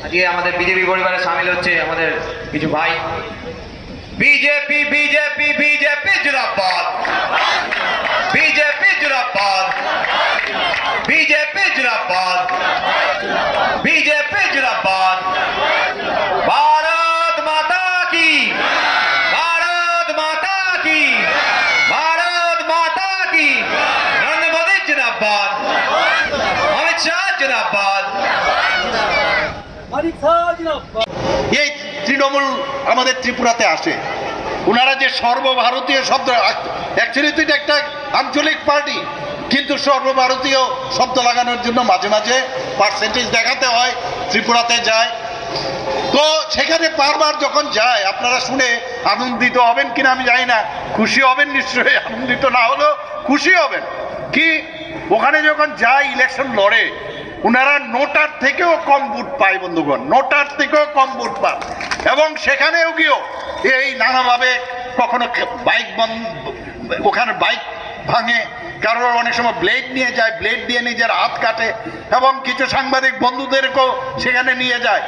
আজকে আমাদের বিজেপি পরিবারে সামিল হচ্ছে আমাদের কিছু ভাই। বিজেপি বিজেপি বিজেপি জিন্দাবাদ, বিজেপি জিন্দাবাদ, বিজেপি জিন্দাবাদ, বিজেপি জিন্দাবাদ। ভারত মাতা কি, ভারত মাতা কি, ভারত মাতা কি। নরেন্দ্র মোদী জিন্দাবাদ, অমিত শাহ জিন্দাবাদ। এই তৃণমূল আমাদের ত্রিপুরাতে আসে, ওনারা যে সর্বভারতীয় শব্দ, অ্যাকচুয়ালি তো এটা একটা আঞ্চলিক পার্টি, কিন্তু সর্বভারতীয় শব্দ লাগানোর জন্য মাঝে মাঝে পার্সেন্টেজ দেখাতে হয়, ত্রিপুরাতে যায়। তো সেখানে বারবার যখন যায় আপনারা শুনে আনন্দিত হবেন কিনা আমি জানি না, খুশি হবেন নিশ্চয়ই, আনন্দিত না হলেও খুশি হবেন। কি ওখানে যখন যায় ইলেকশন লড়ে, ওনারা নোটার থেকেও কম ভোট পায় বন্ধুগণ, নোটার থেকেও কম ভোট পায়। এবং সেখানেও গিয়েও এই নানাভাবে কখনো বাইক ওখানে বাইক ভাঙে, কারোর অনেক সময় ব্লেড নিয়ে যায়, ব্লেড দিয়ে নিজের হাত কাটে, এবং কিছু সাংবাদিক বন্ধুদেরকেও সেখানে নিয়ে যায়।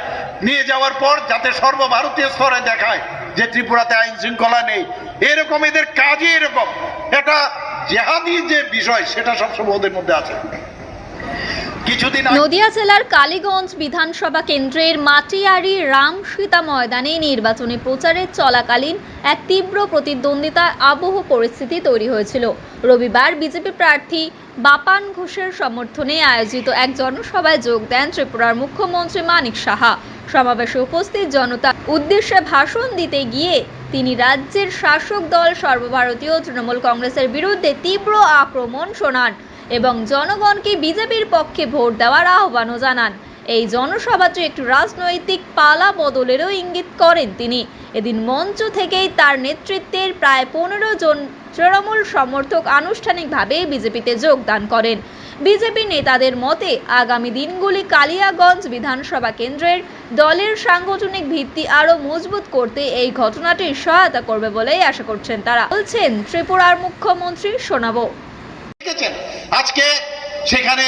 নিয়ে যাওয়ার পর যাতে সর্বভারতীয় স্তরে দেখায় যে ত্রিপুরাতে আইন শৃঙ্খলা নেই, এরকম এদের কাজই এরকম। এটা জেহাদি যে বিষয় সেটা সবসময় ওদের মধ্যে আছে। নদিয়া জেলার কালীগঞ্জ বিধানসভা কেন্দ্রের মাটিয়ারি রাম সীতা ময়দানে নির্বাচনী প্রচারের চলাকালীন এক তীব্র প্রতিদ্বন্দ্বিতার আবহ পরিস্থিতি তৈরি হয়েছিল। রবিবার বিজেপি প্রার্থী বাপান ঘোষের সমর্থনে আয়োজিত এক জনসভায় যোগ দেন ত্রিপুরার মুখ্যমন্ত্রী মানিক সাহা। সমাবেশে উপস্থিত জনতার উদ্দেশ্যে ভাষণ দিতে গিয়ে তিনি রাজ্যের শাসক দল সর্বভারতীয় তৃণমূল কংগ্রেসের বিরুদ্ধে তীব্র আক্রমণ শোনান এবং জনগণকে বিজেপির পক্ষে ভোট দেওয়ার আহ্বানও জানান। এই জনসভাটি একটি রাজনৈতিক পালা বদলেরও ইঙ্গিত করেন তিনি। এদিন মঞ্চ থেকেই তার নেতৃত্বের প্রায় 15 জন তৃণমূল সমর্থক আনুষ্ঠানিকভাবে বিজেপিতে যোগদান করেন। বিজেপি নেতাদের মতে আগামী দিনগুলি কালিয়াগঞ্জ বিধানসভা কেন্দ্রের দলের সাংগঠনিক ভিত্তি আরও মজবুত করতে এই ঘটনাটি সহায়তা করবে বলেই আশা করছেন তারা। বলছেন ত্রিপুরার মুখ্যমন্ত্রী, শোনাবো। আজকে সেখানে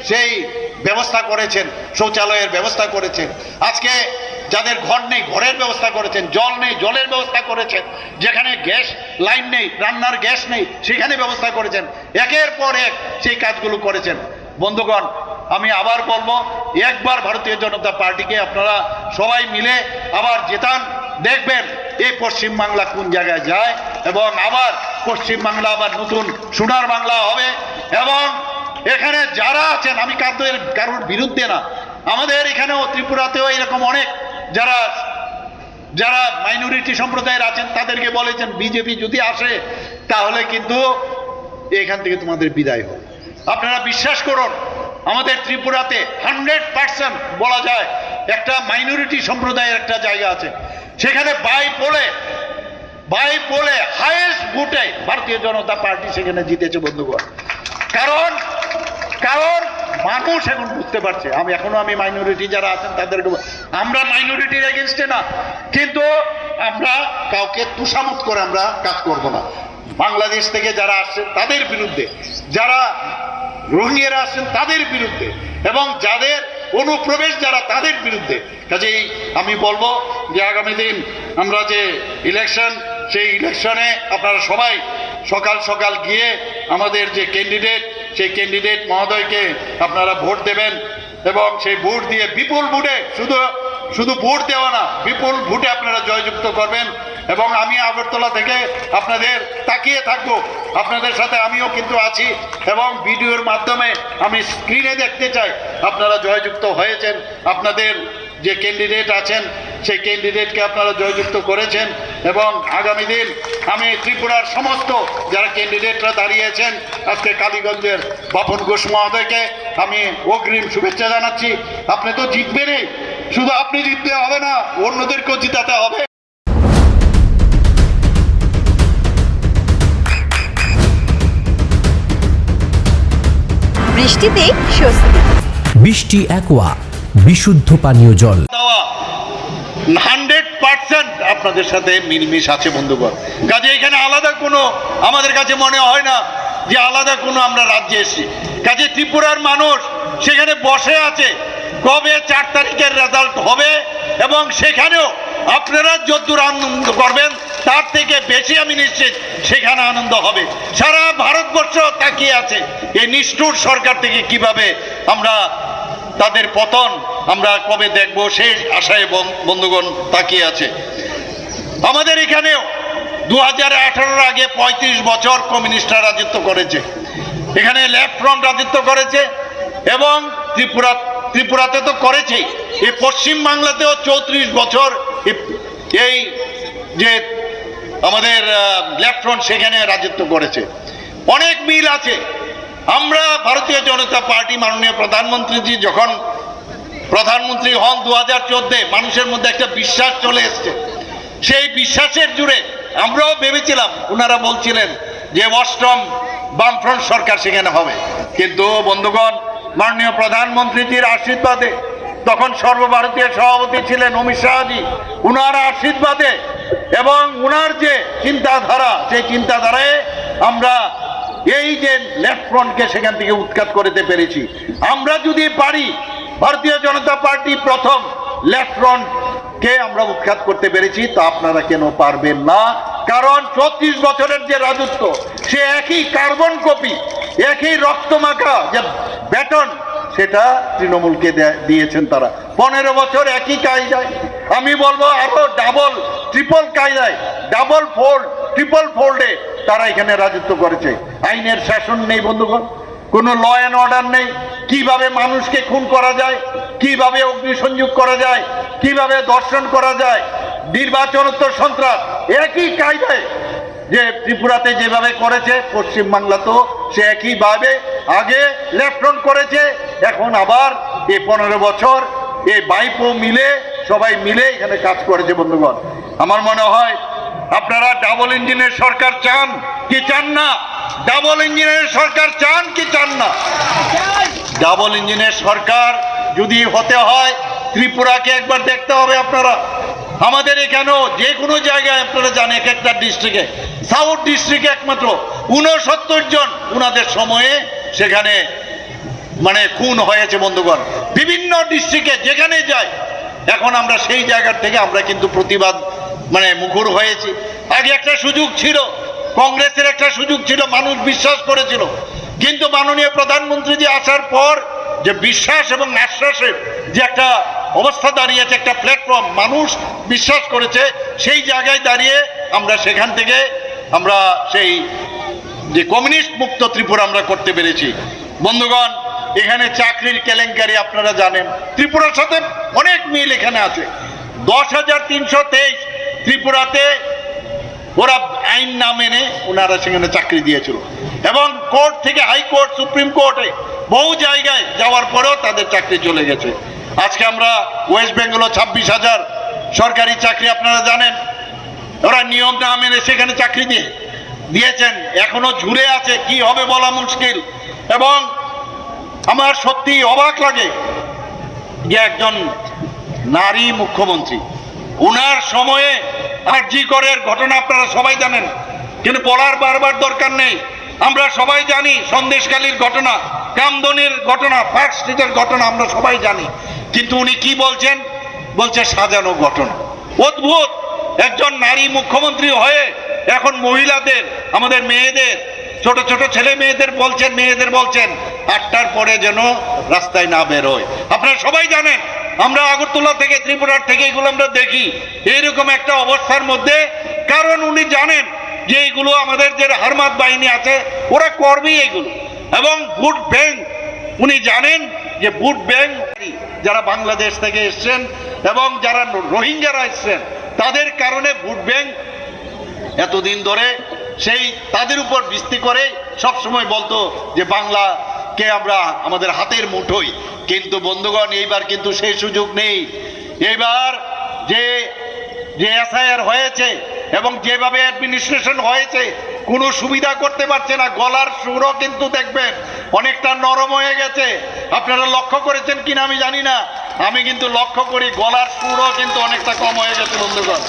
সেই ব্যবস্থা করেছেন, শৌচালয়ের ব্যবস্থা করেছেন, আজকে যাদের ঘর নেই ঘরের ব্যবস্থা করেছেন, জল নেই জলের ব্যবস্থা করেছেন, যেখানে গ্যাস লাইন নেই, রান্নার গ্যাস নেই সেখানে ব্যবস্থা করেছেন। একের পর এক সেই কাজগুলো করেছেন। বন্ধুগণ, আমি আবার বলবো, একবার ভারতীয় জনতা পার্টিকে আপনারা সবাই মিলে আবার জেতান, দেখবেন এই পশ্চিমবাংলা কোন জায়গায় যায়, এবং আবার পশ্চিমবাংলা আবার নতুন সোনার বাংলা হবে। এবং এখানে যারা আছেন, আমি কারোর বিরুদ্ধে না, আমাদের এখানেও ত্রিপুরাতেও এরকম অনেক যারা মাইনরিটি সম্প্রদায়ের আছেন তাদেরকে বলেছেন বিজেপি যদি আসে তাহলে কিন্তু এখান থেকে তোমাদের বিদায় হোক। আপনারা বিশ্বাস করুন, আমাদের ত্রিপুরাতে 100% বলা যায় একটা মাইনরিটি সম্প্রদায়ের একটা জায়গা আছে, সেখানে বাই পোলে হাইয়েস্ট ভোটে ভারতীয় জনতা পার্টি সেখানে জিতেছে বন্ধুগণ। কারণ মানুষ এখন বুঝতে পারছে, আমি মাইনরিটি যারা আছেন তাদেরকে, আমরা মাইনরিটির এগেনস্টে না, কিন্তু আমরা কাউকে তুষামত করে আমরা কাজ করব না। বাংলাদেশ থেকে যারা আসছে তাদের বিরুদ্ধে, যারা রোহিঙ্গারা আসছেন তাদের বিরুদ্ধে, এবং যাদের অনুপ্রবেশ যারা তাদের বিরুদ্ধে। কাজেই আমি বলবো যে আগামী দিন আমরা যে ইলেকশন, সেই ইলেকশনে আপনারা সবাই সকাল সকাল গিয়ে আমাদের যে ক্যান্ডিডেট, সেই ক্যান্ডিডেট মহোদয়কে আপনারা ভোট দেবেন, এবং সেই ভোট দিয়ে বিপুল ভোটে, শুধু ভোট দেওয়া না, বিপুল ভোটে আপনারা জয়যুক্ত করবেন। এবং আমি আগরতলা থেকে আপনাদের তাকিয়ে থাকবো, আপনাদের সাথে আমিও কিন্তু আছি, এবং ভিডিওর মাধ্যমে আমি স্ক্রিনে দেখতে চাই আপনারা জয়যুক্ত হয়েছেন, আপনাদের যে ক্যান্ডিডেট আছেন সেই ক্যান্ডিডেটকে আপনারা জয়যুক্ত করেছেন। এবং আগামী দিন আমি ত্রিপুরার সমস্ত যারা ক্যান্ডিডেটরা দাঁড়িয়েছেন, আজকে কালীগঞ্জের বাপন ঘোষ মহোদয়কে আমি অগ্রিম শুভেচ্ছা জানাচ্ছি। আপনি তো জিতবেনই, শুধু আপনি জিততে হবে না, অন্যদেরকেও জিতাতে হবে। বৃষ্টিতে স্বস্তি। বৃষ্টি অ্যাকোয়া, বিশুদ্ধ পানীয় জল। 100% আপনাদের সাথে মিলমিশ আছে বন্ধুগণ। কাজে এখানে আলাদা কোনো, আমাদের কাছে মনে হয় না যে আলাদা কোনো আমরা রাজ্যে এসেছি। কাজে ত্রিপুরার মানুষ সেখানে বসে আছে, কবে 4 তারিখের রেজাল্ট হবে, এবং সেখানেও আপনারা যদ্দূর আনন্দ করবেন তার থেকে বেশি আমি নিশ্চিত সেখানে আনন্দ হবে। সারা ভারতবর্ষ তাকিয়ে আছে এই নিষ্ঠুর সরকার থেকে কিভাবে আমরা তাদের পতন আমরা কবে দেখব, সেই আশায় বন্ধুগণ তাকিয়ে আছে। আমাদের এখানেও 2018 আগে 35 বছর কমিউনিস্টরা রাজত্ব করেছে, এখানে লেফট ফ্রন্ট রাজত্ব করেছে, এবং ত্রিপুরাতে তো করেছেই, এই পশ্চিম বাংলাতেও 34 বছর এই যে আমাদের লেফট ফ্রন্ট সেখানে রাজত্ব করেছে। অনেক মিল আছে। আমরা ভারতীয় জনতা পার্টি মাননীয় প্রধানমন্ত্রীজি যখন প্রধানমন্ত্রী হন 2014, মানুষের মধ্যে একটা বিশ্বাস চলে এসছে। সেই বিশ্বাসের জুড়ে আমরাও ভেবেছিলাম, ওনারা বলছিলেন যে অষ্টম বামফ্রন্ট সরকার সেখানে হবে, কিন্তু বন্ধুগণ মাননীয় প্রধানমন্ত্রীজির আশীর্বাদে, তখন সর্বভারতীয় সভাপতি ছিলেন অমিত শাহজি, উনার আশীর্বাদে এবং উনার যে চিন্তাধারা, সেই চিন্তাধারায় আমরা এই যে লেফট ফ্রন্টকে সেখান থেকে উৎখাত করতে পেরেছি। আমরা যদি পারি, ভারতীয় জনতা পার্টি প্রথম লেফট ফ্রন্টকে আমরা উৎখাত করতে পেরেছি, তা আপনারা কেন পারবেন না? কারণ 34 বছরের যে রাজত্ব, সে একই কার্বন কপি, একই রক্তমাখা যে ব্যাটন, সেটা তৃণমূলকে দিয়েছেন তারা। 15 বছর একই কায়দায়, আমি বলবো আরো ডাবল ট্রিপল কায়দায়, ডাবল ফোল্ড ট্রিপল ফোল্ডে তারা এখানে রাজত্ব করেছে। আইনের শাসন নেই বন্ধুগণ, কোনো ল অ্যান্ড অর্ডার নেই। কিভাবে মানুষকে খুন করা যায়, কিভাবে অগ্নিসংযোগ করা যায়, কিভাবে ধর্ষণ করা যায়, নির্বাচনোত্তর সন্ত্রাস, একই কায়দায় যে ত্রিপুরাতে যেভাবে করেছে, পশ্চিম বাংলাতেও সে একইভাবে আগে লেফট ফ্রন্ট করেছে, এখন আবার এই 15 বছর এই বাইপো মিলে সবাই মিলে এখানে কাজ করেছে। বন্ধুগণ, আমার মনে হয় আপনারা ডাবল ইঞ্জিনের সরকার চান কি চান না? ডাবল ইঞ্জিনের সরকার চান কি চান না? ডাবল ইঞ্জিনের সরকার যদি হতে হয়, ত্রিপুরাকে একবার দেখতে হবে আপনারা। আমাদের এখানেও যে কোনো জায়গায় আপনারা জানেন, এক একটা ডিস্ট্রিক্টে, সাউথ ডিস্ট্রিক্টে একমাত্র 69 জন উনাদের সময়ে সেখানে মানে খুন হয়েছে। বন্ধুগণ, বিভিন্ন ডিস্ট্রিক্টে যেখানে যায়, এখন আমরা সেই জায়গার থেকে আমরা কিন্তু প্রতিবাদ মানে মুখর হয়েছি। আগে একটা সুযোগ ছিল, কংগ্রেসের একটা সুযোগ ছিল, মানুষ বিশ্বাস করেছিল, কিন্তু মাননীয় প্রধানমন্ত্রী যে আসার পর যে বিশ্বাস এবং আশ্বাসের যে একটা অবস্থা দাঁড়িয়েছে, একটা প্ল্যাটফর্ম মানুষ বিশ্বাস করেছে, সেই জায়গায় দাঁড়িয়ে আমরা সেখান থেকে আমরা সেই যে কমিউনিস্ট মুক্ত ত্রিপুরা আমরা করতে পেরেছি। বন্ধুগণ, এখানে চাকরির কেলেঙ্কারি আপনারা জানেন, ত্রিপুরার সাথে অনেক মিল এখানে আছে। 10,323 ত্রিপুরাতে ওরা আইন না মেনে ওনারা সেখানে চাকরি দিয়েছিল, এবং কোর্ট থেকে হাইকোর্ট, সুপ্রিম কোর্টে বহু জায়গায় যাওয়ার পরেও তাদের চাকরি চলে গেছে। আজকে আমরা ওয়েস্ট বেঙ্গলও 26,000 সরকারি চাকরি আপনারা জানেন, ওরা নিয়ম না মেনে সেখানে চাকরি দিয়েছেন, এখনো ঝুলে আছে, কি হবে বলা মুশকিল। এবং আমার সত্যি অবাক লাগে যে একজন নারী মুখ্যমন্ত্রী, উনার সময়ে আরজি করের ঘটনা আপনারা সবাই জানেন, কিন্তু বলার বারবার দরকার নেই। আমরা সবাই জানি সন্দেশখালীর ঘটনা, কামদনির ঘটনা, পার্ক স্ট্রিটের ঘটনা আমরা সবাই জানি, কিন্তু উনি কি বলছেন? বলছে সাজানো ঘটনা। অদ্ভুত, একজন নারী মুখ্যমন্ত্রী হয়ে এখন মহিলাদের, আমাদের মেয়েদের, ছোট ছোট ছেলে মেয়েদের বলছেন 8টার পরে যেন রাস্তায় না বেরোয়। আপনারা সবাই জানেন, আমরা আগরতলা থেকে, ত্রিপুরার থেকে এগুলো আমরা দেখি এইরকম একটা অবস্থার মধ্যে, কারণ উনি জানেন যে এইগুলো আমাদের যে হারমাত বাহিনী আছে ওরা করবেই এগুলো। এবং ভোট ব্যাংক, উনি জানেন যে ভোট ব্যাংক যারা বাংলাদেশ থেকে এসছেন এবং যারা রোহিঙ্গারা এসছেন, তাদের কারণে ভোট ব্যাংক এতদিন ধরে সেই তাদের উপর ভিত্তি করে সবসময় বলতো যে বাংলাকে আমরা আমাদের হাতের মুঠোই। কিন্তু বন্ধুগণ, এইবার কিন্তু সেই সুযোগ নেই। এইবার যে এসআইআর হয়েছে এবং যেভাবে অ্যাডমিনিস্ট্রেশন হয়েছে, কোনো সুবিধা করতে পারছে না। গলার সুরও কিন্তু দেখবেন অনেকটা নরম হয়ে গেছে। আপনারা লক্ষ্য করেছেন কিনা আমি জানি না, আমি কিন্তু লক্ষ্য করি গলার সুরও কিন্তু অনেকটা কম হয়ে গেছে। বন্ধুগণ,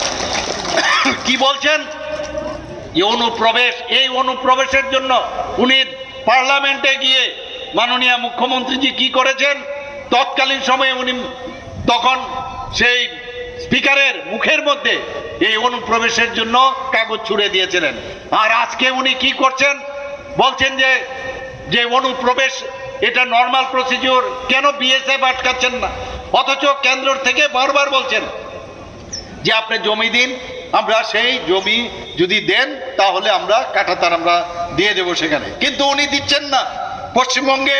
কি বলছেন? এই অনুপ্রবেশের জন্য উনি পার্লামেন্টে গিয়ে মাননীয় মুখ্যমন্ত্রীজি কি করেছেন? তৎকালীন সময়ে উনি তখন সেই স্পিকারের মুখের মধ্যে এই অনুপ্রবেশের জন্য কাগজ ছুড়ে দিয়েছিলেন। আর আজকে উনি কি করছেন, বলছেন যে অনুপ্রবেশ এটা নর্মাল প্রসিডিওর, কেন বিএসএফ আটকাচ্ছেন না? অথচ কেন্দ্র থেকে বারবার বলছেন যে আপনি জমি দিন, আমরা সেই জমি যদি দেন তাহলে আমরা কাঁটাতার আমরা দিয়ে দেবো সেখানে, কিন্তু উনি দিচ্ছেন না। পশ্চিমবঙ্গে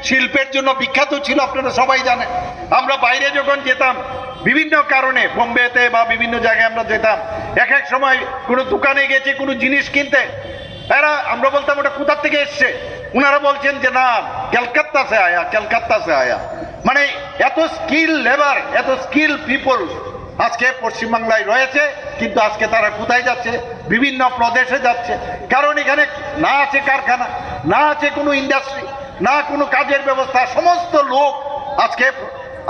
শিল্পের জন্য বিখ্যাত ছিল, আপনারা সবাই জানেন। আমরা বাইরে যখন যেতাম বিভিন্ন কারণে, বোম্বেতে বা বিভিন্ন জায়গায় আমরা যেতাম, এক এক সময় কোনো দোকানে গেছে কোনো জিনিস কিনতে, আমরা বলতাম ওটা কোথা থেকে এসছে, ওনারা বলছেন যে না ক্যালকাত্তা সে আয়া, ক্যালকাত্তা সে আয়া। মানে এত স্কিল লেবার, এত স্কিল পিপল আজকে পশ্চিমবাংলায় রয়েছে, কিন্তু আজকে তারা কোথায় যাচ্ছে? বিভিন্ন প্রদেশে যাচ্ছে। কারণ এখানে না আছে কারখানা, না আছে কোনো ইন্ডাস্ট্রি, না কোনো কাজের ব্যবস্থা। সমস্ত লোক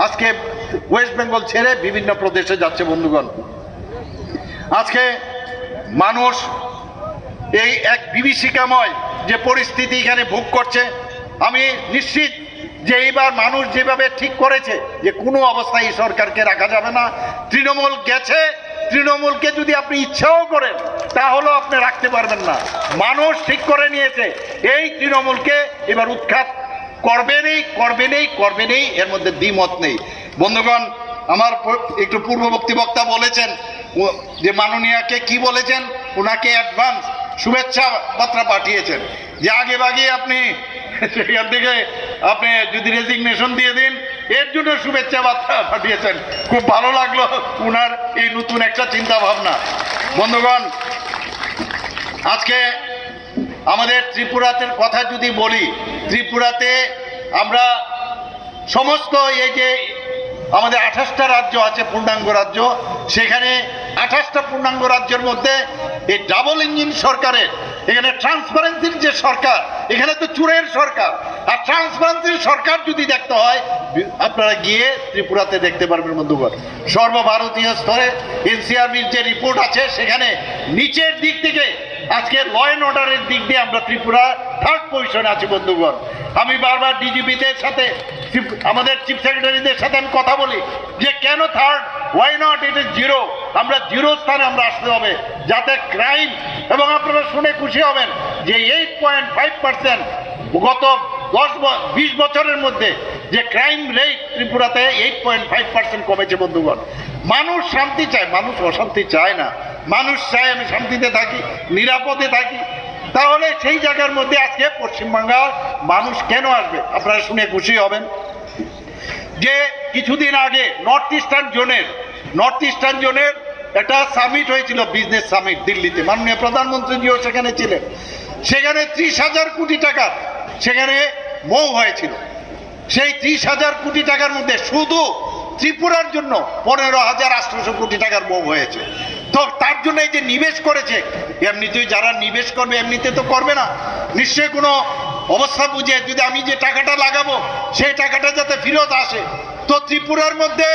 আজকে ওয়েস্ট বেঙ্গল ছেড়ে বিভিন্ন প্রদেশে যাচ্ছে। বন্ধুগণ, আজকে মানুষ এই এক বিভীষিকাময় যে পরিস্থিতি এখানে ভোগ করছে, আমি নিশ্চিত যে এইবার মানুষ যেভাবে ঠিক করেছে যে কোনো অবস্থায় এই সরকারকে রাখা যাবে না। তৃণমূল গেছে, তৃণমূলকে যদি আপনি ইচ্ছাও করেন তাহলেও আপনি রাখতে পারবেন না। মানুষ ঠিক করে নিয়েছে এই তৃণমূলকে এবার উৎখাত করবেনই, এর মধ্যে দ্বিমত নেই। বন্ধুগণ, আমার একটু পূর্ববর্তী বক্তা বলেছেন যে মাননীয়াকে কি বলেছেন, ওনাকে অ্যাডভান্স শুভেচ্ছা বার্তা পাঠিয়েছেন যে আগে ভাগে আপনি সেখান থেকে আপনি যদি রেজিগনেশন দিয়ে দিন, এর জন্য শুভেচ্ছা বার্তা পাঠিয়েছেন। খুব ভালো লাগলো ওনার এই নতুন একটা চিন্তা ভাবনা। বন্ধুগণ, আজকে আমাদের ত্রিপুরাতে কথা যদি বলি, ত্রিপুরাতে আমরা সমস্ত এই যে আমাদের 28টা রাজ্য আছে, পূর্ণাঙ্গ রাজ্য, সেখানে 28টা পূর্ণাঙ্গ রাজ্যের মধ্যে এই ডাবল ইঞ্জিন সরকারের, এখানে ট্রান্সপারেন্সির যে সরকার, এখানে তো চুরের সরকার। আর ট্রান্সপারেন্সির সরকার যদি দেখতে হয়, আপনারা গিয়ে ত্রিপুরাতে দেখতে পারবেন। বন্ধুগণ, সর্বভারতীয় স্তরে এনসিআরবির যে রিপোর্ট আছে, সেখানে নিচের দিক থেকে আজকে ল অ্যান্ড অর্ডারের দিক দিয়ে আমরা ত্রিপুরা 3rd পজিশনে আছি। বন্ধুগণ, আমি বারবার ডিজিপিদের সাথে, আমাদের চিফ সেক্রেটারিদের সাথে আমি কথা বলি যে কেন 3rd, why not it is 0? আমরা 0 স্থানে আমরা আসতে হবে, যাতে ক্রাইম, এবং আপনারা শুনে খুশি হবেন যে 8.5% গত 10-20 বছরের মধ্যে যে ক্রাইম রেট ত্রিপুরাতে 8.5% কমেছে। বন্ধুগণ, মানুষ শান্তি চায়, মানুষ অশান্তি চায় না। মানুষ চায় আমি শান্তিতে থাকি, নিরাপদে থাকি। তাহলে সেই জায়গার মধ্যে আজকে পশ্চিমবাংলার মানুষ কেন আসবে? আপনারা শুনে খুশি হবেন যে কিছুদিন আগে নর্থ ইস্টার্ন জোনের একটা সামিট হয়েছিল, বিজনেস সামিট দিল্লিতে। মাননীয় প্রধানমন্ত্রীজিও সেখানে ছিলেন। সেখানে 30,000 কোটি টাকা সেখানে মৌ হয়েছিল। সেই 30,000 কোটি টাকার মধ্যে শুধু ত্রিপুরার জন্য 15,800 কোটি টাকার মৌ হয়েছে। তো তার জন্য এই যে নিবেশ করেছে, এমনিতেই যারা নিবেশ করবে এমনিতে তো করবে না, নিশ্চয়ই কোনো অবস্থা বুঝে যদি আমি যে টাকাটা লাগাবো সেই টাকাটা যাতে ফেরত আসে। তো ত্রিপুরার মধ্যে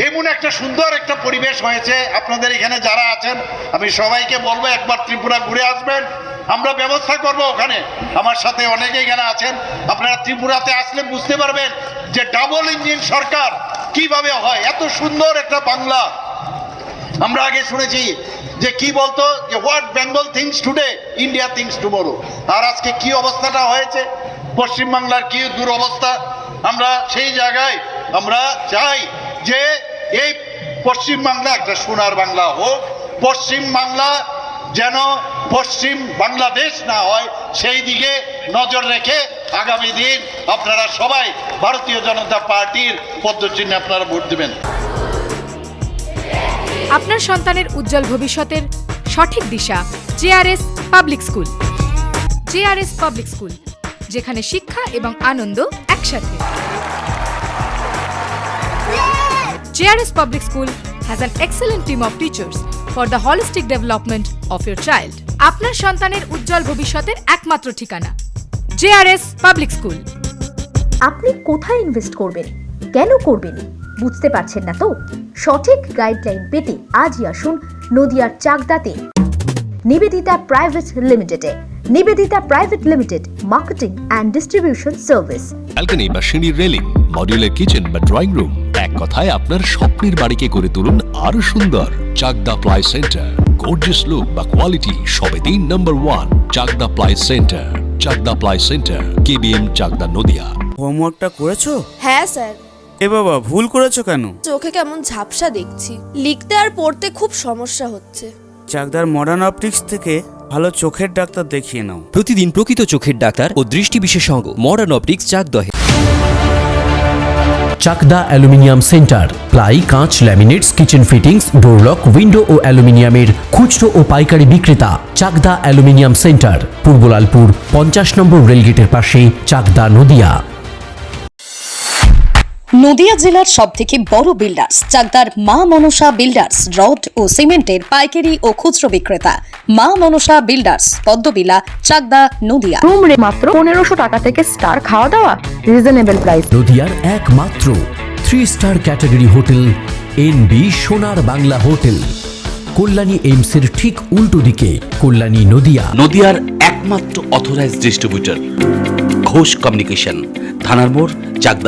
এমন একটা সুন্দর একটা পরিবেশ হয়েছে। আপনাদের এখানে যারা আছেন, আমি সবাইকে বলবো একবার ত্রিপুরা ঘুরে আসবেন। আমরা ব্যবস্থা করব ওখানে, আমার সাথে অনেকে এখানে আছেন। আপনারা ত্রিপুরাতে আসলে বুঝতে পারবেন যে ডাবল ইঞ্জিন সরকার কিভাবে হয়। এত সুন্দর একটা বাংলা। আমরা আগে শুনেছি যে কি বলতো যে what Bengal thinks today, India thinks tomorrow. আর আজকে কি অবস্থাটা হয়েছে, পশ্চিমবাংলার কি দুরবস্থা। আমরা সেই জায়গায় আমরা চাই যে এই পশ্চিমবাংলা একটা সোনার বাংলা হোক। পশ্চিমবাংলা যেন পশ্চিম বাংলাদেশ না হয়, সেই দিকে নজর রেখে আগামী দিন আপনারা সবাই ভারতীয় জনতা পার্টির পদ্মচিহ্নে আপনারা ভোট দেবেন। আপনার সন্তানের উজ্জ্বল ভবিষ্যতের সঠিক দিশা JRS public school. JRS public school, যেখানে শিক্ষা এবং আনন্দ একসাথে। JRS public school has an excellent team of teachers for the holistic development of your child. আপনার সন্তানের উজ্জ্বল ভবিষ্যতের একমাত্র ঠিকানা জেআরএস পাবলিক স্কুল। আপনি কোথায় ইনভেস্ট করবেন, কেন করবেন, বুঝতে পারছেন না তো? সঠিক গাইডলাইন পেতে আজই আসুন নদিয়ার চাকদাতে নিবেদিতা প্রাইভেট লিমিটেডে। Nivedita private limited marketing and distribution service. Balcony বা সিঁড়ির রেলিং, মডিউলার কিচেন বা ড্রয়িং রুম, এক কথায় আপনার স্বপ্নের বাড়িকে করে তুলুন আরো সুন্দর। Chakdah ply centre, gorgeous look বা কোয়ালিটি সবে দিন number 1। Chakdah ply centre, Chakdah ply centre, KBM, Chakdah, Nadia. হোমওয়ার্কটা করেছো? হ্যাঁ স্যার। এ বাবা, ভুল করেছো কেন? চোখে কেমন ঝাপসা দেখছি, লিখতে আর পড়তে খুব সমস্যা হচ্ছে। চাকদার মডার্ন অপটিক্স থেকে ভালো চোখের ডাক্তার দেখিয়ে নাও। প্রতিদিন প্রকৃত চোখের ডাক্তার ও দৃষ্টি বিশেষজ্ঞ মডার্ন অপটিক্স চাকদহে। চাকদা অ্যালুমিনিয়াম সেন্টার, প্লাই, কাঁচ, laminates, kitchen fittings, door lock, window ও অ্যালুমিনিয়ামের খুচরো ও পাইকারি বিক্রেতা। Chakdah aluminium centre, Purbalalpur 50 number রেলগেটের পাশে, চাকদা, নদিয়া। নদিয়া জেলার সবথেকে বড় বিল্ডার্স চাকদার মা মনসা বিল্ডার্স, রড ও সিমেন্টের পাইকারি ও খুচরো বিক্রেতা। মা মনসা বিল্ডার্স, পদ্মবিলা, চাকদা, নদিয়া। রুম রে মাত্র 1500 টাকা থেকে স্টার, খাওয়া দাওয়া রিজনেবল প্রাইস। নদিয়ার একমাত্র 3 স্টার ক্যাটাগরি হোটেল এনবি সোনার বাংলা হোটেল, কল্যাণী এইমসের ঠিক উল্টো দিকে, কল্যাণী, নদিয়া। নদিয়ার একমাত্র অথরাইজড ডিস্ট্রিবিউটর ঘোষ কমিউনিকেশন, থানার মোড়, চাকদা,